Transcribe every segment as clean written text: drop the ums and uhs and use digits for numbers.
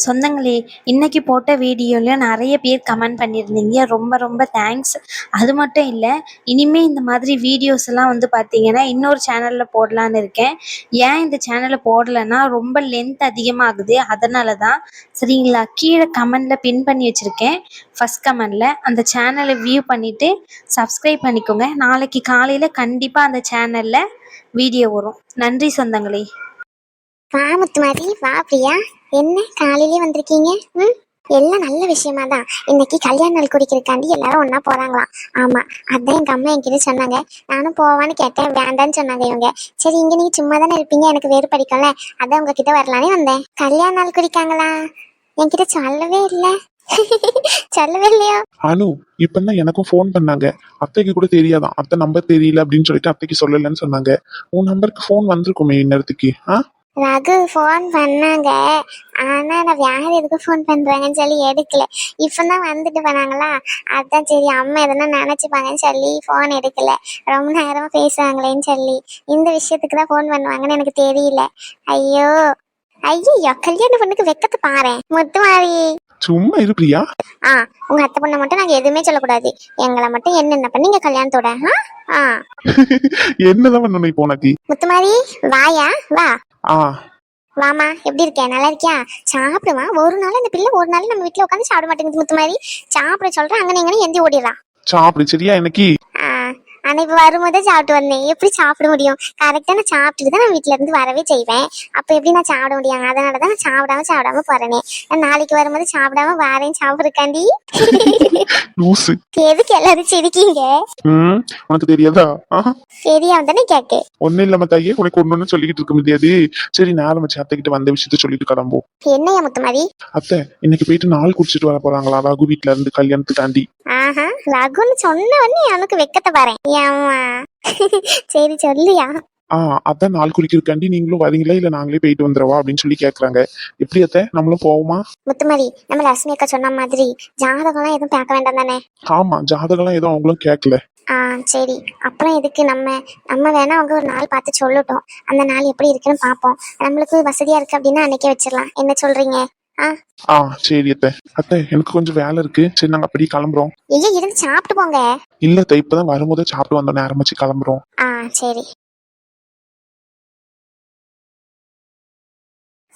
சொந்தங்களே, இன்னைக்கு போட்ட வீடியோல நிறைய பேர் கமெண்ட் பண்ணியிருந்தீங்க. ரொம்ப ரொம்ப தேங்க்ஸ். அது மட்டும் இல்ல, இனிமே இந்த மாதிரி வீடியோஸ் எல்லாம் வந்து பார்த்தீங்கன்னா, இன்னொரு சேனல்ல போடலான்னு இருக்கேன். ஏன் இந்த சேனல்ல போடலன்னா, ரொம்ப லென்த் அதிகமாகுது. அதனால தான். சரிங்களா? கீழ கமெண்ட்ல பின் பண்ணி வச்சிருக்கேன். ஃபர்ஸ்ட் கமெண்ட்ல அந்த சேனலை வியூ பண்ணிட்டு சப்ஸ்கிரைப் பண்ணிக்கோங்க. நாளைக்கு காலையில கண்டிப்பா அந்த சேனல்ல வீடியோ வரும். நன்றி சொந்தங்களே. வா முத்துமாரி, வா பிரியா. என்ன காலையிலே வந்திருக்கீங்க? எல்லாம் நல்ல விஷயமா தான். இன்னைக்கு கல்யாண நாள் குறிக்கிறதுக்காண்டி எல்லாரும் ஒன்னா போறாங்களாம். ஆமா, அதான் எங்க அம்மா என்கிட்ட சொன்னாங்க. நானும் போவான்னு கேட்டேன், வேண்டான்னு சொன்னாங்க இவங்க. சரி, இங்க நீங்க சும்மா தானே இருப்பீங்க, எனக்கு வேறு படிக்கல, அதான் உங்ககிட்ட வரலானே வந்தேன். கல்யாண நாள் குறிக்காங்களா? என்கிட்ட சொல்லவே இல்லை. சொல்லவே இல்லையா? அனு இப்பதான் எனக்கும் ஃபோன் பண்ணாங்க. அத்தைக்கு கூட தெரியாதான், அத்தை நம்பர் தெரியல அப்படின்னு சொல்லிட்டு அத்தைக்கு சொல்லலன்னு சொன்னாங்க. உன் நம்பருக்கு ஃபோன் வந்திருக்குமே இந்நேரத்துக்கு. ரகு ஃபோன் பண்ணாங்க. ஆனா நான் வேற எதுக்கு ஃபோன் பண்றாங்கன்னு சொல்லி எடுக்கல. இப்பதான் வந்துட்டு போனாங்களா, அதான் சரி அம்மா எதனா நினைச்சுப்பாங்கன்னு சொல்லி ஃபோன் எடுக்கல. ரொம்ப நேரமா பேசுவாங்களேன்னு சொல்லி இந்த விஷயத்துக்கு தான் ஃபோன் பண்ணுவாங்கன்னு எனக்கு தெரியல. ஐயோ ஐயோ, கல்யாண பொண்ணுக்கு வெக்கத்தை பாரு முத்துமாரி. சும்மா இரு பிரியா. உங்க அத்தை பொண்ணை மட்டும் நாங்க எதுவுமே சொல்லக்கூடாது. எங்களை மட்டும் என்னென்ன பண்ணீங்க கல்யாணத்தோட? என்னதான் பண்ணணும் இப்போ உனக்கு? முத்துமாரி வாயா, வா. ஆ வாமா, எப்படி இருக்கேன்? நல்லா இருக்கியா? சாப்பிடுமா. ஒரு நாள் அந்த பிள்ளை ஒரு நாள் நம்ம வீட்டுல உட்காந்து சாப்பிட மாட்டேங்குது முத்துமாரி. சாப்பிட சொல்றேன், அங்கே எங்கன்னு எந்தி ஓடிடுறான். சாப்பிடு சரியா எனக்கு. ஆனா இப்ப வரும்போதே சாப்பிட்டு வந்தேன். எப்படி சாப்பிட முடியும்? கரெக்டா நான் சாப்பிட்டுட்டு தான் நான் வீட்டுல இருந்து வரவே செய்வேன். அப்ப எப்படி நான் சாப்பிட முடியும்? அதனாலதான் நான் சாப்பிடாம போறேனே. நாளைக்கு வரும்போது சாப்பிடாம வாரேன் சாப்பிடுறக்காண்டி. எதுக்கு எல்லாரும் சிரிக்கீங்க? உனக்கு தெரியாதா? தெரியாம தானே கேக்கு. ஒன்னும் இல்லாம தாயே, உனக்கு ஒண்ணு சொல்லிக்கிட்டு இருக்க முடியாது. சரி, நேரம் வச்சு அத்தை கிட்ட வந்த விஷயத்த சொல்லிட்டு கிளம்பும். என்னையா முத்துமாரி? அத்தை இன்னைக்கு போயிட்டு நாள் குடிச்சிட்டு வர போறாங்களா ரகு வீட்டுல இருந்து கல்யாணத்துக்காண்டி. ரகுன்னு சொன்ன உடனே எனக்கு வெக்கத்தை பாரு. சரி சொல்லியா? அதான் நாள் குறிக்கிறதுக்காண்டி நீங்களும் வரீங்களா இல்ல நாங்களே போயிட்டு வந்துடவா அப்படின்னு சொல்லி கேக்குறாங்க. எப்படி அத்தை, நம்மளும் போவோமா? முத்துமாரி, நம்ம லட்சுமி அக்கா சொன்ன மாதிரி ஜாதகம் எல்லாம் எதுவும் பார்க்க வேண்டாம் தானே? ஆமா, ஜாதகம் எல்லாம் எதுவும் அவங்களும் கேட்கல. சரி, அப்புறம் எதுக்கு நம்ம வேணா அவங்க ஒரு நாள் பார்த்து சொல்லட்டும். அந்த நாள் எப்படி இருக்குன்னு பாப்போம். நம்மளுக்கு வசதியா இருக்கு அப்படின்னா அன்னைக்கே வச்சிடலாம். என்ன சொல்றீங்க? சரி அத்தை. அத்தை எனக்கு கொஞ்சம் வேலை இருக்கு. சரி, நாங்க அப்படியே கிளம்புறோம். இருந்து சாப்பிட்டு போங்க. இல்ல அத்தை, இப்பதான் வரும்போது சாப்பிட்டு வந்தோம், நேரம் வச்சு கிளம்புறோம். சரி.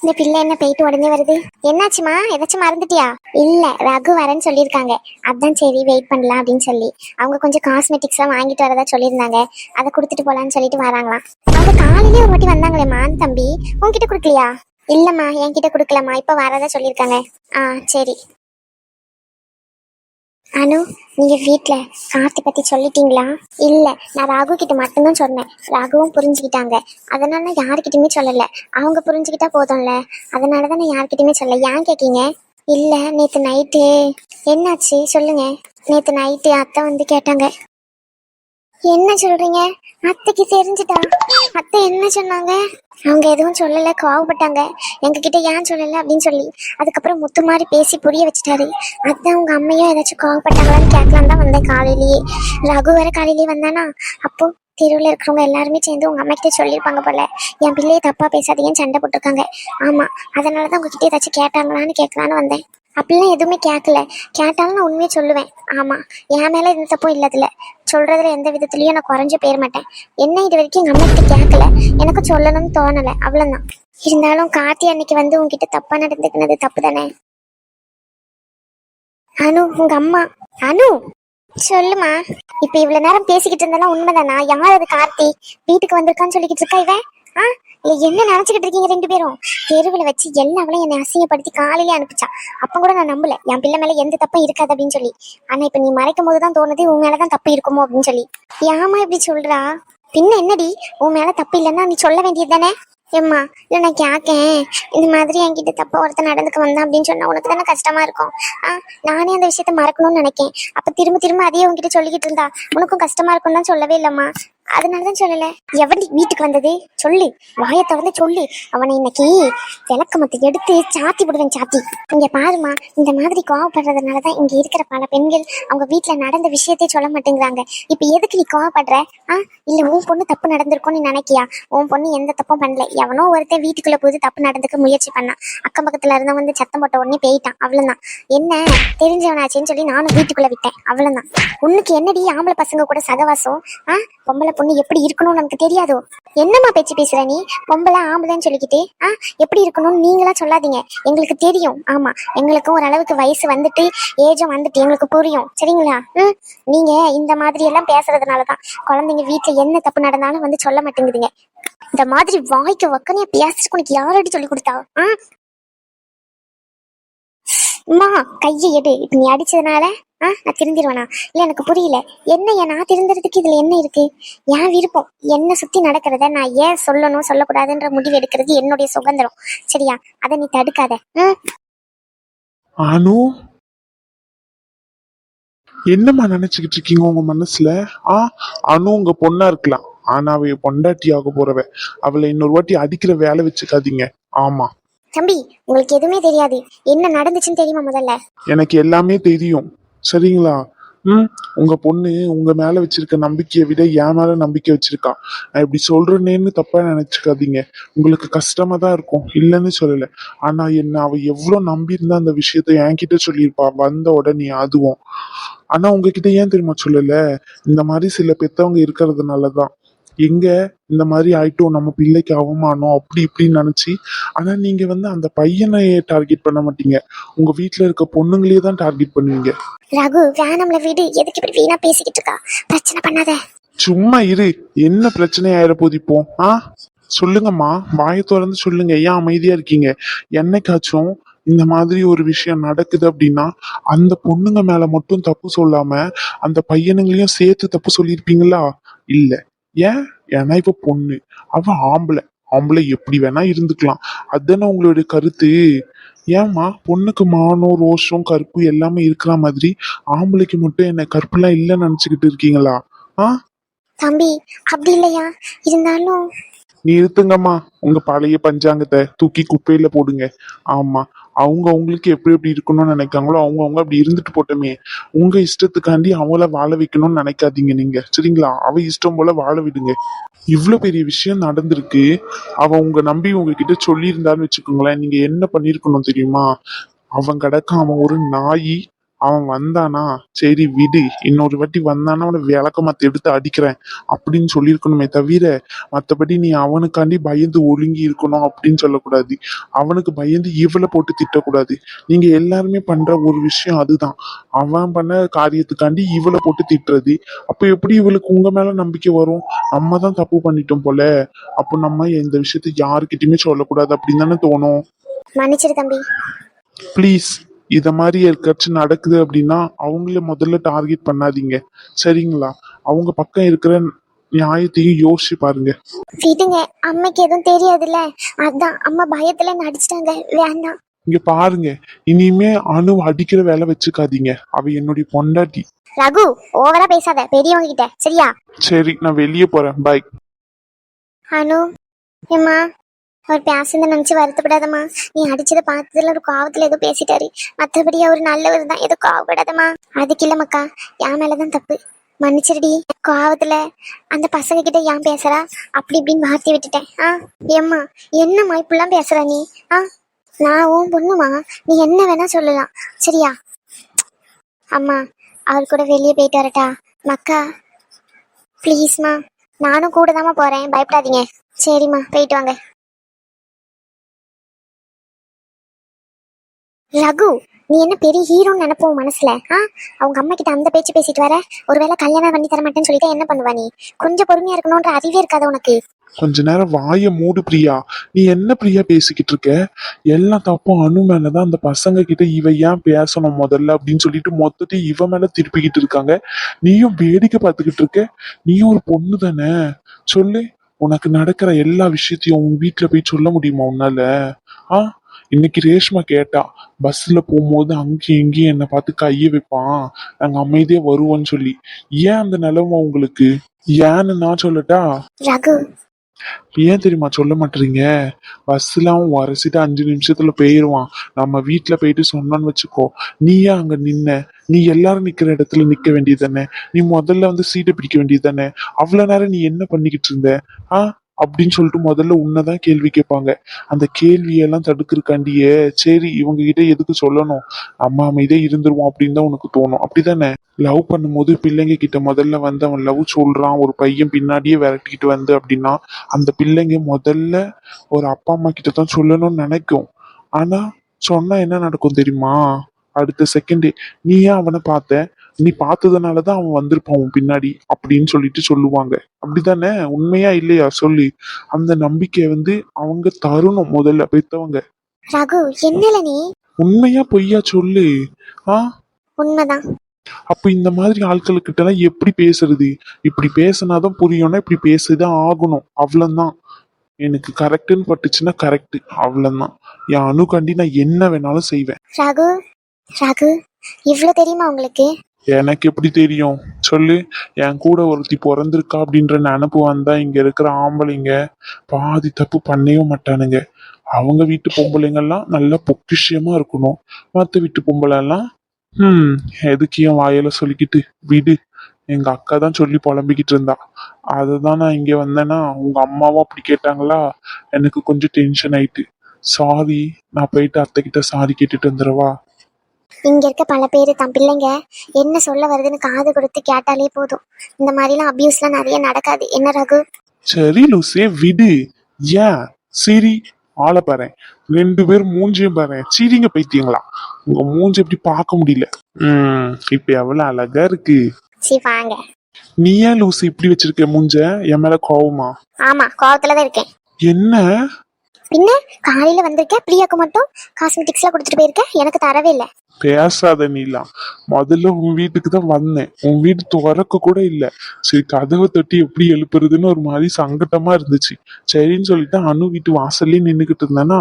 இந்த பிள்ளை என்ன போயிட்டு உடனே வருது? என்னாச்சுமா, ஏதாச்சும் மறந்துட்டியா? இல்ல, ரகு வரேன்னு சொல்லியிருக்காங்க. அதான் சரி வெயிட் பண்ணலாம் அப்படின்னு சொல்லி அவங்க கொஞ்சம் காஸ்மெட்டிக்ஸ் எல்லாம் வாங்கிட்டு வரதா சொல்லியிருந்தாங்க. அதை கொடுத்துட்டு போலான்னு சொல்லிட்டு வராங்களாம். அவங்க காலையிலேயே ஒரு வாட்டி வந்தாங்களேம்மா தம்பி, உன்கிட்ட கொடுக்கலையா? இல்லம்மா, என்கிட்ட கொடுக்கலம்மா, இப்ப வரதா சொல்லியிருக்காங்க. சரி. அனு, நீங்க வீட்டுல கார்த்தி பத்தி சொல்லிட்டீங்களா? இல்ல, நான் ராகு கிட்ட மட்டும்தான் சொன்னேன். ராகுவும் புரிஞ்சுக்கிட்டாங்க. அதனால நான் யாருக்கிட்டயுமே சொல்லல. அவங்க புரிஞ்சுக்கிட்டா போதும்ல, அதனாலதான் நான் யாருக்கிட்டயுமே சொல்லல. ஏன் கேக்கீங்க? இல்ல, நேத்து நைட்டு என்னாச்சு சொல்லுங்க. நேத்து நைட்டு அத்தை வந்து கேட்டாங்க. என்ன சொல்றீங்க? அத்தைக்கு தெரிஞ்சுட்டா? அத்தை என்ன சொன்னாங்க? அவங்க எதுவும் சொல்லல, கோவப்பட்டாங்க. எங்ககிட்ட ஏன் சொல்லல அப்படின்னு சொல்லி. அதுக்கப்புறம் முத்து மாதிரி பேசி புரிய வச்சுட்டாரு. அதான் உங்க அம்மையும் ஏதாச்சும் கோவப்பட்டாங்களான்னு கேட்கலாம் தான் வந்தேன் காலையிலேயே. ரகு வேற காலையிலேயே வந்தானா. அப்போ தெருவில் இருக்கிறவங்க எல்லாருமே சேர்ந்து உங்க அம்மா கிட்ட சொல்லியிருப்பாங்க போல, என் பிள்ளையை தப்பா பேசாதீங்கன்னு சண்டை போட்டிருக்காங்க. ஆமா, அதனாலதான் உங்ககிட்ட ஏதாச்சும் கேட்டாங்களான்னு கேட்கலான்னு வந்தேன். அப்படிலாம் எதுவுமே கேட்கல. கேட்டாலும் நான் உண்மையை சொல்லுவேன். ஆமா, என் மேல எந்த தப்பும் இல்லதுல. சொல்றதுல எந்த விதத்துலயும் நான் குறைஞ்ச போயிட மாட்டேன். என்ன இது வரைக்கும் எங்க அம்மா கிட்ட கேட்கல, எனக்கு சொல்லணும்னு தோணல, அவ்வளவுதான். இருந்தாலும் கார்த்தி அன்னைக்கு வந்து உங்ககிட்ட தப்பா நடந்துக்கினது தப்பு தானே? அனு, உங்க அம்மா. அனு, சொல்லுமா. இப்ப இவ்வளவு நேரம் பேசிக்கிட்டு இருந்தாலும் உண்மைதானா? யார் அது கார்த்தி வீட்டுக்கு வந்திருக்கான்னு சொல்லிக்கிட்டு இருக்கா இவன்? என்ன நினைச்சுக்கிட்டு இருக்கீங்க ரெண்டு பேரும்? தெருவில் வச்சு எல்லாவளையும் என்னை அசிங்கப்படுத்தி காலையிலே அனுப்பிச்சா. அப்ப கூட நான் நம்பல என் பிள்ளை மேல எந்த தப்பும் இருக்காது அப்படின்னு சொல்லி. ஆனா இப்ப நீ மறைக்கும் போதுதான் தோணுது உன் மேலதான் தப்பு இருக்குமோ அப்படின்னு சொல்லி. ஏமா இப்படி சொல்றா? பின்ன என்னடி, உன் மேல தப்பு இல்லைன்னா நீ சொல்ல வேண்டியது தானே? ஏம்மா, இல்லை நான் கேட்கேன். இந்த மாதிரி என்கிட்ட தப்பா ஒருத்தர் நடந்துக்க வந்தான் அப்படின்னு சொன்னா உனக்கு தானே கஷ்டமா இருக்கும். நானே அந்த விஷயத்த மறக்கணும்னு நினைக்கேன். அப்ப திரும்ப திரும்ப அதையே உங்ககிட்ட சொல்லிக்கிட்டு இருந்தா உனக்கும் கஷ்டமா இருக்கும் தான் சொல்லவே இல்லம்மா. அதனாலதான் சொல்லல. எவன் வீட்டுக்கு வந்தது சொல்லு, வாயை திறந்து சொல்லு. அவனை இன்னைக்கு விளக்கமத்தை எடுத்து சாத்தி விடுவேன், சாத்தி. இங்க பாருமா, இந்த மாதிரி கோவப்படுறதுனாலதான் இங்க இருக்கிற பல பெண்கள் அவங்க வீட்டுல நடந்த விஷயத்தையே சொல்ல மாட்டேங்கிறாங்க. இப்ப எதுக்கு நீ கோவப்படுற? இல்ல உன் பொண்ணு தப்பு நடந்திருக்கும்னு நினைக்கியா? உன் பொண்ணு எந்த தப்பும் பண்ணல. எவனோ ஒருத்தன் வீட்டுக்குள்ள போது தப்பு நடந்துக்க முயற்சி பண்ணான். அக்கம் பக்கத்துல இருந்தவன் வந்து சத்தம் போட்ட உடனே போயிட்டான், அவ்வளவுதான். என்ன தெரிஞ்சவனாச்சேன்னு சொல்லி நானும் வீட்டுக்குள்ள விட்டேன், அவ்வளவுதான். உன்னுக்கு என்னடி ஆம்பளை பசங்க கூட சகவாசம்? பொம்பளை பொண்ணு எப்படி இருக்கணும்னு நமக்கு தெரியாதோ? என்னம்மா பேச்சு பேசுற நீ? பொம்பளை ஆம்பளைன்னு சொல்லிக்கிட்டு எப்படி இருக்கணும்னு நீங்களா சொல்லாதீங்க. எங்களுக்கு தெரியும். ஆமா, எங்களுக்கும் ஓரளவுக்கு வயசு வந்துட்டு ஏஜும் வந்துட்டு எங்களுக்கு புரியும், சரிங்களா? நீங்க இந்த மாதிரி எல்லாம் பேசுறதுனாலதான் குழந்தைங்க வீட்டுல என்ன தப்பு நடந்தாலும் வந்து சொல்ல மாட்டேங்குதுங்க. இந்த மாதிரி வாய்க்கு வக்கனையா பேசுறதுக்கு உனக்கு யாரடி சொல்லி கொடுத்தா? அம்மா கையை எடு. இப்ப நீ அடிச்சதுனால நான் திருந்திருவேனா? இல்ல எனக்கு புரியல. என்ன நான் திருந்துறதுக்கு இதுல என்ன இருக்கு? என் விருப்பம். என்ன சுத்தி நடக்கிறத நான் ஏன் சொல்லணும் சொல்லக்கூடாதுன்ற முடிவு எடுக்கிறது என்னுடைய சுதந்திரம், சரியா? அதை நீ தடுக்காத. அனு, என்னம்மா நினைச்சுக்கிட்டு இருக்கீங்க உங்க மனசுல? அனு உங்க பொண்ணா இருக்கலாம், ஆனா அவ பொண்டாட்டி ஆக போறவ. அவளை இன்னொரு வாட்டி அடிக்கிற வேலை வச்சுக்காதீங்க. ஆமா தம்பி, உங்களுக்கு எதுவுமே தெரியாது. என்ன நடந்துச்சுன்னு தெரியுமா முதல்ல? எனக்கு எல்லாமே தெரியும், சரிங்களா? உங்க பொண்ணு உங்க மேல வச்சிருக்க நம்பிக்கையை விட என் மேல நம்பிக்கை வச்சிருக்கா. நான் இப்படி சொல்றேன்னு தப்பா நினைச்சுக்காதீங்க. உங்களுக்கு கஷ்டமா தான் இருக்கும், இல்லைன்னு சொல்லல. ஆனா என்ன அவ எவ்வளவு நம்பி இருந்தா அந்த விஷயத்த என்கிட்ட சொல்லியிருப்பா வந்த உடனே அதுவும். ஆனா உங்ககிட்ட ஏன் தெரியுமா சொல்லல? இந்த மாதிரி சில பெத்தவங்க இருக்கிறதுனாலதான். எங்க இந்த மாதிரி ஆயிட்டோம், நம்ம பிள்ளைக்கு அவமானம் அப்படி இப்படின்னு நினைச்சு. ஆனா நீங்க அந்த பையனை டார்கெட் பண்ண மாட்டீங்க, உங்க வீட்டுல இருக்க பொண்ணுங்களே தான் டார்கெட் பண்ணுவீங்க. ரகு, வேணாம்ல வீடு. எதுக்கு இப்படி வீணா பேசிக்கிட்டு இருக்கா? பிரச்சனை பண்ணாத. சும்மா இரு. என்ன பிரச்சனை ஆயிர போது இப்போ? சொல்லுங்கம்மா, வாயை திறந்து சொல்லுங்க. ஏன் அமைதியா இருக்கீங்க? என்னைக்காச்சும் இந்த மாதிரி ஒரு விஷயம் நடக்குது அப்படின்னா அந்த பொண்ணுங்க மேல மட்டும் தப்பு சொல்லாம அந்த பையனுங்களையும் சேர்த்து தப்பு சொல்லியிருப்பீங்களா? இல்ல. ஏன்? ஏன்னா இப்ப பொண்ணு, அவ ஆம்பளை. ஆம்பளை எப்படி வேணா இருந்துக்கலாம், அதுதானே உங்களுடைய கருத்து. ஏம்மா, பொண்ணுக்கு மானம் ரோஷம் கருப்பு எல்லாமே இருக்கிற மாதிரி ஆம்பளைக்கு மட்டும் என்ன கருப்புலாம் இல்லைன்னு நினைச்சுக்கிட்டு இருக்கீங்களா? தம்பி, அப்படி இல்லையா? இருந்தாலும் நிறுத்துங்கம்மா, உங்க பழைய பஞ்சாங்கத்தை தூக்கி குப்பையில போடுங்க. ஆமா, அவங்க அவங்களுக்கு எப்படி எப்படி இருக்கணும்னு நினைக்காங்களோ அவங்க அப்படி இருந்துட்டு போட்டோமே. உங்க இஷ்டத்துக்காண்டி அவங்கள வாழ வைக்கணும்னு நினைக்காதீங்க நீங்க, சரிங்களா? அவ இஷ்டம் போல வாழ விடுங்க. இவ்வளவு பெரிய விஷயம் நடந்திருக்கு, அவ உங்க நம்பி உங்ககிட்ட சொல்லி இருந்தான்னு வச்சுக்கோங்களேன், நீங்க என்ன பண்ணிருக்கணும் தெரியுமா? அவன் கிடக்க, அவன் ஒரு நாய். அவன் வந்தானா சரி விடு, இன்னொரு வாட்டி வந்தானா அவனை விளக்கமாத்த எடுத்து அடிக்கிறேன் அப்படின்னு சொல்லியிருக்கணுமே தவிர, மற்றபடி நீ அவனுக்காண்டி பயந்து ஒழுங்கி இருக்கணும் அப்படின்னு சொல்லக்கூடாது. அவனுக்கு பயந்து இவளை போட்டு திட்டக்கூடாது. நீங்க எல்லாருமே பண்ற ஒரு விஷயம் அதுதான். அவன் பண்ண காரியத்துக்காண்டி இவளை போட்டு திட்டுறது. அப்ப எப்படி இவளுக்கு உங்க மேல நம்பிக்கை வரும்? நம்ம தான் தப்பு பண்ணிட்டோம் போல, அப்போ நம்ம இந்த விஷயத்த யாருக்கிட்டயுமே சொல்லக்கூடாது அப்படின்னு தானே தோணும். மன்னிச்சிரு தம்பி. ப்ளீஸ், இத மாதிரி யாருக்காச்சும் நடக்குது அப்படின்னா அவங்கள முதல்ல டார்கெட் பண்ணாதீங்க, சரிங்களா? அவங்க பக்கம் இருக்கிற நியாயத்தையும் யோசிச்சு பாருங்க. விடுங்க, அம்மைக்கு எதுவும் தெரியாதுல்ல, அதான் அம்மா பயத்துல நடிச்சிட்டாங்க. வேண்டாம். இங்க பாருங்க, இனிமே அணு அடிக்கிற வேலை வச்சுக்காதீங்க. அவ என்னுடைய பொண்டாட்டி. ரகு, ஓவரா பேசாத பெரியவங்க கிட்ட, சரியா? சரி, நான் வெளியே போறேன், பாய். அனு, ஏம்மா, அவர் பேசுனதை நினைச்சு வருத்தப்படாதம்மா. நீ அடிச்சதை பார்த்ததுல ஒரு கோவத்துல ஏதோ பேசிட்டாரு, மற்றபடி அவர் நல்லவர் தான், ஏதோ கோவப்படாதம்மா. அதுக்கு இல்ல மக்கா, என் மேலதான் தப்பு, மன்னிச்சிருடி. கோவத்துல அந்த பசங்க கிட்ட ஏன் பேசுறா அப்படி இப்படின்னு மாத்தி விட்டுட்டேன். ஏம்மா, என்னம்மா இப்படிலாம் பேசுற நீ? நான் உன் பொண்ணுமா, நீ என்ன வேணா சொல்லலாம், சரியா? அம்மா, அவர் கூட வெளியே போயிட்டு வரட்டா? மக்கா ப்ளீஸ்மா, நானும் கூட தாம்மா போறேன், பயப்படாதீங்க. சரிம்மா, போயிட்டு வாங்க. ரகு, நீ என்ன பெரிய ஹீரோன்னு நினைப்போம் மனசுல? அவங்க அம்மா கிட்ட அந்த பேச்சு பேசிட்டு வர. ஒருவேளை கல்யாணம் பண்ணி தர மாட்டேன்னு சொல்லிட்டு என்ன பண்ணுவா நீ? கொஞ்சம் பொறுமையா இருக்கணும்ன்ற அறிவே இருக்காது உனக்கு. கொஞ்ச நேரம் வாய மூடு பிரியா. நீ என்ன பிரியா பேசிக்கிட்டு இருக்க? எல்லா தப்பும் அணு மேலதான். அந்த பசங்க கிட்ட இவ ஏன் பேசணும் முதல்ல அப்படின்னு சொல்லிட்டு மொத்தத்தையும் இவ மேல திருப்பிக்கிட்டு இருக்காங்க. நீயும் வேடிக்கை பார்த்துக்கிட்டு இருக்க. நீயும் ஒரு பொண்ணு தானே, சொல்லு. உனக்கு நடக்கிற எல்லா விஷயத்தையும் உன் வீட்டுல போய் சொல்ல முடியுமா உன்னால? இன்னைக்கு ரேஷ்மா கேட்டா, பஸ்ல போகும்போது அங்கேயும் இங்கேயும் என்னை பார்த்து கைய வைப்பான், நாங்க அமைதியா வருவோம்னு சொல்லி. ஏன் அந்த நிலைமை உங்களுக்கு? ஏன்னு நான் சொல்லட்டா? ரகு, ஏன் தெரியுமா சொல்ல மாட்டீங்க? பஸ்ல அவன் உரசிட்டு 5 நிமிஷத்துல போயிருவான். நம்ம வீட்டுல போயிட்டு சொன்னான்னு வச்சுக்கோ, நீ ஏன் அங்க நின்ன? நீ எல்லாரும் நிக்கிற இடத்துல நிக்க வேண்டியது தானே? நீ முதல்ல வந்து சீட்டை பிடிக்க வேண்டியது தானே? அவ்வளவு நேரம் நீ என்ன பண்ணிக்கிட்டு இருந்த? ஆ அப்படின்னு சொல்லிட்டு முதல்ல உன்னதான் கேள்வி கேட்பாங்க. அந்த கேள்வியெல்லாம் தடுக்கிறக்காண்டியே சரி இவங்க கிட்ட எதுக்கு சொல்லணும், நம்ம அமைதியே இருந்துருவோம் அப்படின்னு தான் உனக்கு தோணும், அப்படிதானே? லவ் பண்ணும்போது பிள்ளைங்க கிட்ட முதல்ல வந்து அவன் லவ் சொல்றான், ஒரு பையன் பின்னாடியே விரட்டிக்கிட்டு வந்து அப்படின்னா அந்த பிள்ளைங்க முதல்ல ஒரு அப்பா அம்மா கிட்ட தான் சொல்லணும்னு நினைக்கும். ஆனா சொன்னா என்ன நடக்கும் தெரியுமா? அடுத்த செகண்டே நீ ஏன் அவனை பார்த்த, நீ பார்த்ததுனாலதான் அவன் வந்திருப்பான் உன் பின்னாடி அப்படின்னு சொல்லிட்டு சொல்லுவாங்க. அப்படிதானே? உண்மையா இல்லையா சொல்லு? அந்த நம்பிக்கையை வந்து அவங்க தருணம் முதல்ல பெத்தவங்க. ரகு என்னல நீ? உண்மையா பொய்யா சொல்லு. ஆ உண்மைதான். அப்ப இந்த மாதிரி ஆட்களுக்கிட்ட எல்லாம் எப்படி பேசுறது? இப்படி பேசினாதான் புரியும்னா இப்படி பேசிதான் ஆகணும், அவ்வளவுதான். எனக்கு கரெக்ட்னு பட்டுச்சுன்னா கரெக்ட், அவ்வளவுதான். என் அணுகாண்டி நான் என்ன வேணாலும் செய்வேன். ரகு, ரகு, இவ்ளோ தெரியுமா உங்களுக்கு? எனக்கு எப்படி தெரியும் சொல்லு? என் கூட ஒருத்தி பிறந்திருக்கா அப்படின்ற நினப்பு வந்தா இங்க இருக்கிற ஆம்பளைங்க பாதி தப்பு பண்ணவே மாட்டானுங்க. அவங்க வீட்டு பொம்பளைங்கெல்லாம் நல்லா பொக்கிஷமா இருக்கணும். மத்த வீட்டு பொம்பளை எல்லாம் எதுக்கு என் வாயில சொல்லிக்கிட்டு விடு. எங்க அக்கா தான் சொல்லி புலம்பிக்கிட்டு இருந்தா. அதுதான் நான் இங்க வந்தேன்னா உங்க அம்மாவும் அப்படி கேட்டாங்களா, எனக்கு கொஞ்சம் டென்ஷன் ஆயிட்டு. சாரி, நான் போயிட்டு அத்தை கிட்ட சாரி கேட்டுட்டு வந்துடவா? இங்க இருக்க பல பேரு தன் பிள்ளைங்க என்ன சொல்ல வருதுன்னு காது கொடுத்து கேட்டாலே போதும். இந்த மாதிரிலாம் அபியூஸ்லாம் நிறைய நடக்காது என்ன ரகு? சரி லூசே விடு. ஏன் சரி, ஆளை பாறேன், 2 பேர் மூஞ்சியும் பாறேன், சீரிங்க பைத்தியங்களா, உங்க மூஞ்சி எப்படி பார்க்க முடியல. இப்ப எவ்வளவு அழகா இருக்கு. சீ வாங்க. நீ ஏன் லூசு இப்படி வச்சிருக்க மூஞ்ச? என் மேல கோவமா? ஆமா, கோவத்துலதான் இருக்கேன். என்ன? பின்ன காலையில வந்திருக்கேன், பிரியாக்கு மட்டும் காஸ்மெட்டிக்ஸ்லாம் கொடுத்துட்டு போயிருக்கேன், எனக்கு தரவே இல்லை. பேசாத நீலாம். முதல்ல உன் வீட்டுக்கு தான் வந்தேன், உன் வீடு திறக்க கூட இல்ல. சரி கதவை தட்டி எப்படி எழுப்புறதுன்னு ஒரு மாதிரி சங்கட்டமா இருந்துச்சு. சரின்னு சொல்லிட்டு அனு வீட்டு வாசல்லே நின்னுகிட்டு இருந்தேன்னா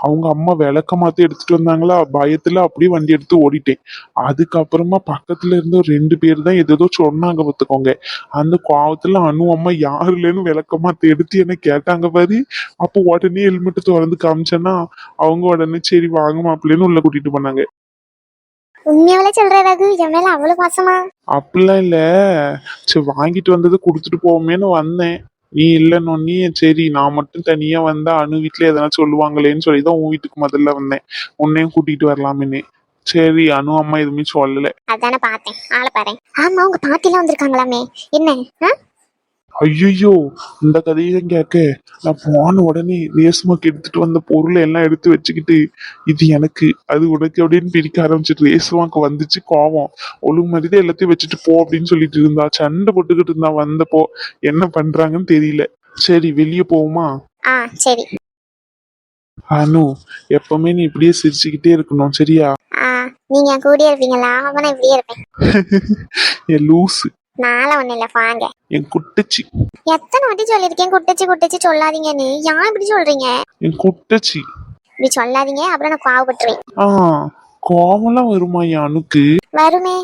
அவங்க அம்மா விளக்க மாத்தி எடுத்துட்டு வந்தாங்களா, பயத்துல அப்படியே வண்டி எடுத்து ஓடிட்டேன். அதுக்கப்புறமா பக்கத்துல இருந்த ஒரு 2 பேர் தான் ஏதோ சொன்னாங்க பார்த்துக்கோங்க. அந்த கோவத்துல அனு அம்மா யாருலன்னு விளக்க மாத்தி எடுத்து என்ன கேட்டாங்க பாரு. அப்போ உடனே ஹெல்மெட் திறந்து காமிச்சேன்னா அவங்க உடனே சரி வாங்க மாப்பிள்ளைன்னு உள்ள கூட்டிட்டு போனாங்க. உண்மையாவே சொல்ற ரகு, என் மேல அவ்வளவு பாசமா? அப்படிலாம் இல்ல. சரி வாங்கிட்டு வந்தது கொடுத்துட்டு போவோமேன்னு வந்தேன். நீ இல்லைன்னொன்னே சரி நான் மட்டும் தனியா வந்தா அனு வீட்டுல எதனா சொல்லுவாங்களேன்னு சொல்லிதான் உன் வீட்டுக்கு முதல்ல வந்தேன், உன்னையும் கூட்டிட்டு வரலாமேன்னு. சரி அனு அம்மா எதுவுமே சொல்லல. அதானே பார்த்தேன், ஆளை பாரு. ஆமா, உங்க பாட்டிலாம் வந்திருக்காங்களாமே, என்ன? ஐயோ, இந்த கதையும் கேட்க நான் போன உடனே ரேஸ்மாக்கு எடுத்துட்டு வந்த பொருளை எல்லாம் எடுத்து வச்சுக்கிட்டு இது எனக்கு அது உனக்கு அப்படின்னு பிரிக்க ஆரம்பிச்சிட்டு ரேஸ்மாக்கு வந்துச்சு கோவம். ஒழுங்கு மாதிரிதான் எல்லாத்தையும் வச்சுட்டு போ அப்படின்னு சொல்லிட்டு இருந்தா, சண்டை போட்டுக்கிட்டு இருந்தா. வந்தப்போ என்ன பண்றாங்கன்னு தெரியல. சரி வெளியே போவோமா? ஆ சரி. அனு, எப்பவுமே நீ இப்படியே சிரிச்சுக்கிட்டே இருக்கணும் சரியா? ஆ, நீங்க என் கூடயே இருப்பீங்களா? அவனை இப்படியே இருப்பேன். என் லூசு. நானும் ஒண்ணு இல்ல, வாங்க. என் குட்டச்சி. எத்தனை வாட்டி சொல்லியிருக்கேன் குட்டச்சி குட்டச்சி சொல்லாதீங்கன்னு, ஏன் இப்படி சொல்றீங்க? என் குட்டச்சி. இப்படி சொல்லாதீங்க, அப்புறம் நான் கோவப்பட்டுருவேன். ஆ கோவம்லாம் வருமா என் அணுக்கு? வருமே.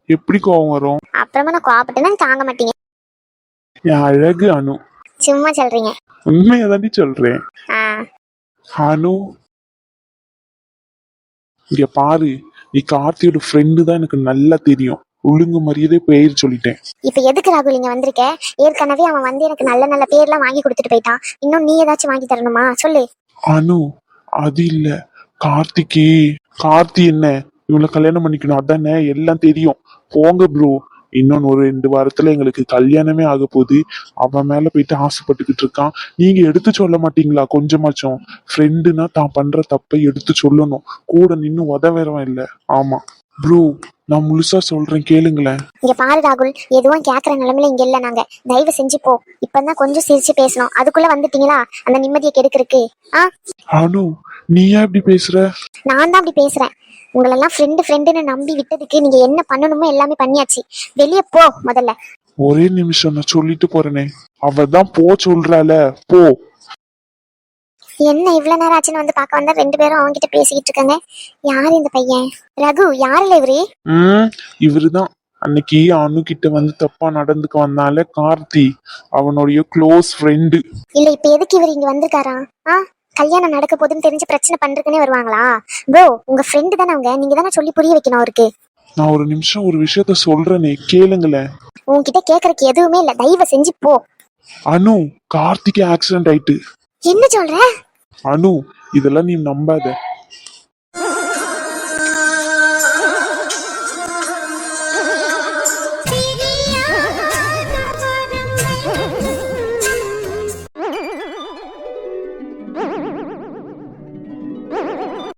எப்படி கோவம் வரும்? அப்புறமா நான் கோவப்பட்டேன்னா தாங்க மாட்டீங்க. என் அழகு அனு. சும்மா சொல்றீங்க. உண்மையை தாண்டி சொல்றேன். ஆ, அனு இங்க பாரு, நீ கார்த்தியோட ஃப்ரெண்டு தான் எனக்கு நல்லா தெரியும். ஒழுங்கு மரியாதை பெயர் சொல்லிட்டேன். இப்ப எதுக்கு ராகுல் இங்க வந்திருக்க? ஏற்கனவே அவன் வந்து எனக்கு நல்ல நல்ல பேர்லாம் வாங்கி கொடுத்துட்டு போயிட்டான், இன்னும் நீ ஏதாச்சும் வாங்கி தரணுமா சொல்லு? அனு அது இல்ல, கார்த்தி என்ன இவளை கல்யாணம் பண்ணிக்கணும் அதானே, எல்லாம் தெரியும். போங்க ப்ரோ, இன்னொன்னு ஒரு 2 வாரத்துல எங்களுக்கு கல்யாணமே ஆக போகுது. அவன் மேல போயிட்டு ஆசைப்பட்டுக்கிட்டு இருக்கான். நீங்க எடுத்து சொல்ல மாட்டீங்களா கொஞ்சமாச்சும்? ஃப்ரெண்டுனா தான் பண்ற தப்பை எடுத்து சொல்லணும், கூட நின்னு உதவேறவன் இல்ல. ஆமா ப்ரோ, நான் முழுசா சொல்றேன் கேளுங்களேன். இங்க பாரு ராகுல், எதுவும் கேக்குற நிலைமையில இங்க இல்ல நாங்க, தயவு செஞ்சு போ. இப்பதான் கொஞ்சம் சிரிச்சு பேசணும், அதுக்குள்ள வந்துட்டீங்களா அந்த நிம்மதியை கெடுக்கிறதுக்கு? ஆ, அனு நீ ஏன் இப்படி பேசுற? நான் தான் அப்படி பேசுறேன். உங்களெல்லாம் ஃப்ரெண்டுன்னு நம்பி விட்டதுக்கு நீங்க என்ன பண்ணணுமோ எல்லாமே பண்ணியாச்சு. வெளியே போ முதல்ல. ஒரே நிமிஷம், நான் சொல்லிட்டு போறேனே. அவ தான் போ சொல்றால, போ. என்ன இவ்வளவு நேரம் ஆச்சுன்னு வந்து பார்க்க வந்தா 2 பேரும் அவங்க கிட்ட பேசிக்கிட்டு இருக்காங்க. யாரு இந்த பையன்? ரகு, யாருல இவரு? இவருதான் அன்னைக்கு அனு கிட்ட வந்து தப்பா நடந்துக்க வந்தால கார்த்தி, அவனுடைய க்ளோஸ் ஃப்ரெண்டு. இல்ல இப்ப எதுக்கு இவர் இங்க வந்திருக்காரா? ஆ, கல்யாணம் நடக்க போதுன்னு தெரிஞ்சு பிரச்சனை பண்றதுக்குனே வருவாங்களா? ப்ரோ, உங்க ஃப்ரெண்டு தானே அவங்க, நீங்க தானே சொல்லி புரிய வைக்கணும் அவருக்கு. நான் ஒரு நிமிஷம் ஒரு விஷயத்த சொல்றேனே, கேளுங்களேன். உன்கிட்ட கேக்குறதுக்கு எதுவுமே இல்ல, தயவு செஞ்சு போ. அனு, கார்த்திக்கு ஆக்சிடென்ட் ஆயிட்டு. என்ன சொல்ற? அனு, இதெல்லாம் நீ நம்பாத.